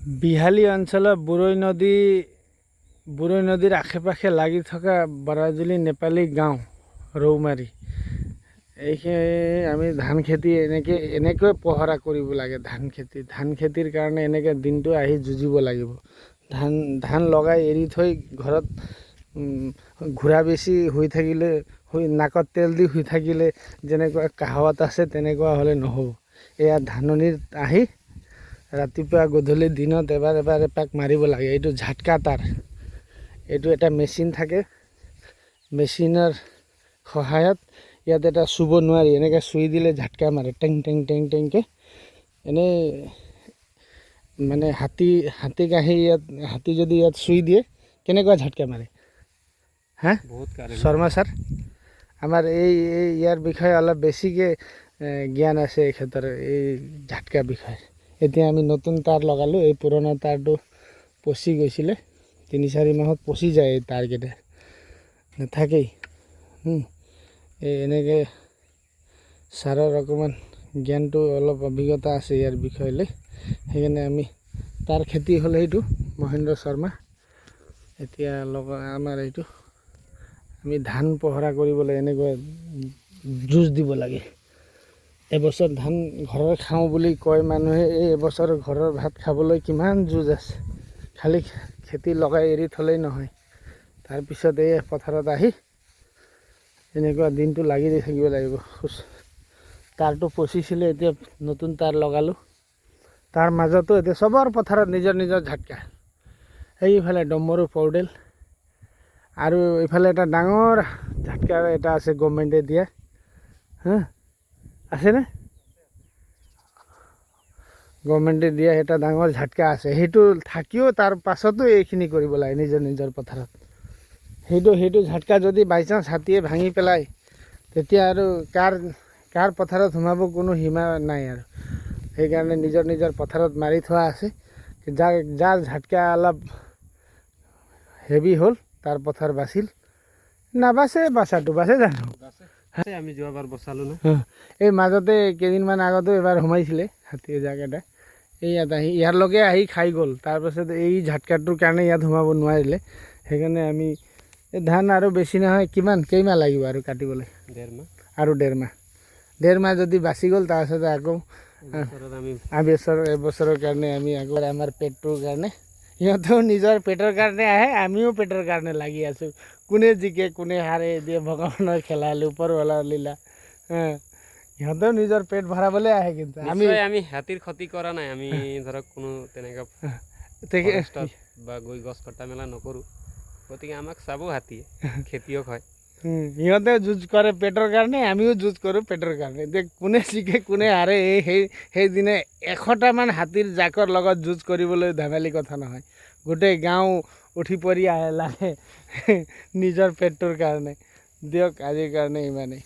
বিহালী অঞ্চলৰ বুৰৈ নদীৰ আশে পাশে লাগি থকা বৰাজুলি নেপালী গাঁও ৰৌমাৰী এইখিনি আমি ধান খেতি এনেকৈ পহৰা কৰিব লাগে। ধান খেতিৰ কাৰণে এনেকৈ দিনটো আহি যুঁজিব লাগিব। ধান লগাই এৰি থৈ ঘৰত ঘোঁৰা বেছি হৈ থাকিলে, নাকত তেল দি শুই থাকিলে যেনেকুৱা কাহত আছে তেনেকুৱা হ'লে নহ'ব। এয়া ধাননিত আহি ৰাতিপুৱা গধূলি দিনত এবাৰ এপাক মাৰিব লাগে। এইটো ঝাটকা তাঁৰ, এইটো এটা মেচিন থাকে। মেচিনৰ সহায়ত ইয়াত এটা চুব নোৱাৰি, এনেকৈ চুই দিলে ঝাটকা মাৰে, টেং টেং টেং টেংকৈ। এনেই মানে হাতীক আহি হাতী যদি ইয়াত চুই দিয়ে কেনেকুৱা ঝাটকা মাৰে হা? শৰ্মা ছাৰ আমাৰ ইয়াৰ বিষয়ে অলপ বেছিকৈ জ্ঞান আছে এই ক্ষেত্ৰত, এই ঝাটকা বিষয়ে। এতিয়া আমি নতুন তাঁৰ লগালোঁ। এই পুৰণা তাঁৰটো পচি গৈছিলে, 3-4 মাহত পচি যায়। এই তাঁৰকেইটা নাথাকেই। এই এনেকৈ ছাৰৰ অকণমান জ্ঞানটো অলপ অভিজ্ঞতা আছে ইয়াৰ বিষয়লৈ, সেইকাৰণে আমি তাৰ খেতি হ'লে এইটো মহেন্দ্ৰ শৰ্মা। এতিয়া আমাৰ এইটো আমি ধান পহৰা কৰিবলৈ এনেকৈ যুঁজ দিব লাগে। এবছৰ ধান ঘৰৰ খাওঁ বুলি কয় মানুহে, এই এবছৰ ঘৰৰ ভাত খাবলৈ কিমান যুঁজ আছে। খালি খেতি লগাই এৰি থ'লেই নহয়, তাৰপিছত এই পথাৰত আহি এনেকুৱা দিনটো লাগি থাকিব লাগিব। তাঁৰটো পচিছিলে, এতিয়া নতুন তাঁৰ লগালোঁ। তাৰ মাজতো এতিয়া চবৰ পথাৰত নিজৰ নিজৰ ঝাটকা। এইফালে ডম্বৰু পৌডেল আৰু এইফালে এটা ডাঙৰ ঝাটকা এটা আছে গভৰ্ণমেণ্টে দিয়া। আছেনে? গভৰ্ণমেণ্টে দিয়া এটা ডাঙৰ ঝাটকা আছে। সেইটো থাকিও তাৰ পাছতো এইখিনি কৰিব লাগে নিজৰ নিজৰ পথাৰত। সেইটো ঝাটকা যদি বাইচান্স হাতীয়ে ভাঙি পেলায় তেতিয়া আৰু কাৰ পথাৰত সোমাব কোনো সীমা নাই আৰু। সেইকাৰণে নিজৰ নিজৰ পথাৰত মাৰি থোৱা আছে। যাৰ ঝাটকা অলপ হেভি হ'ল তাৰ পথাৰ বাচিল, নাবাচে বাচাটো বাচে জানো? আমি যোৱাবাৰ বচালোঁ ন। এই মাজতে কেইদিনমান আগতো এবাৰ সোমাইছিলে হাতীয়ে জাক এটা, ইয়াত আহি ইয়াৰলৈকে আহি খাই গ'ল। তাৰপাছত এই ঝাটকাটোৰ কাৰণে ইয়াত সোমাব নোৱাৰিলে। সেইকাৰণে আমি এই ধান আৰু বেছি নহয়, কেইমাহ লাগিব আৰু কাটিবলৈ? 1.5 মাহ আৰু 1.5 মাহ যদি বাচি গ'ল, তাৰপিছত আকৌ এবছৰৰ কাৰণে আমি আকৌ আমাৰ পেটটোৰ কাৰণে, সিহঁতেও নিজৰ পেটৰ কাৰণে আহে, আমিও পেটৰ কাৰণে লাগি আছোঁ। কোনে জিকে কোনে হাৰে দিয়ে ভগৱানৰ খেলা, ওপৰৱালাৰ লীলা। সিহঁতেও নিজৰ পেট ভৰাবলৈ আহে, কিন্তু আমি হাতীৰ ক্ষতি কৰা নাই। আমি ধৰক কোনো তেনেকুৱা বা গৈ গছ কটা মেলা নকৰোঁ, গতিকে আমাক চাব হাতীয়ে, খেতিয়ক হয়। সিহঁতেও যুঁজ কৰে পেটৰ কাৰণে, আমিও যুঁজ কৰোঁ পেটৰ কাৰণে। এতিয়া কোনে জিকে কোনে হাৰে, সেইদিনে 100টামান হাতীৰ জাকৰ লগত যুঁজ কৰিবলৈ ধেমালি কথা নহয়। গোটেই গাঁও উঠি পৰি আহে লাগে নিজৰ পেটটোৰ কাৰণে। দিয়ক আজিৰ কাৰণে ইমানেই।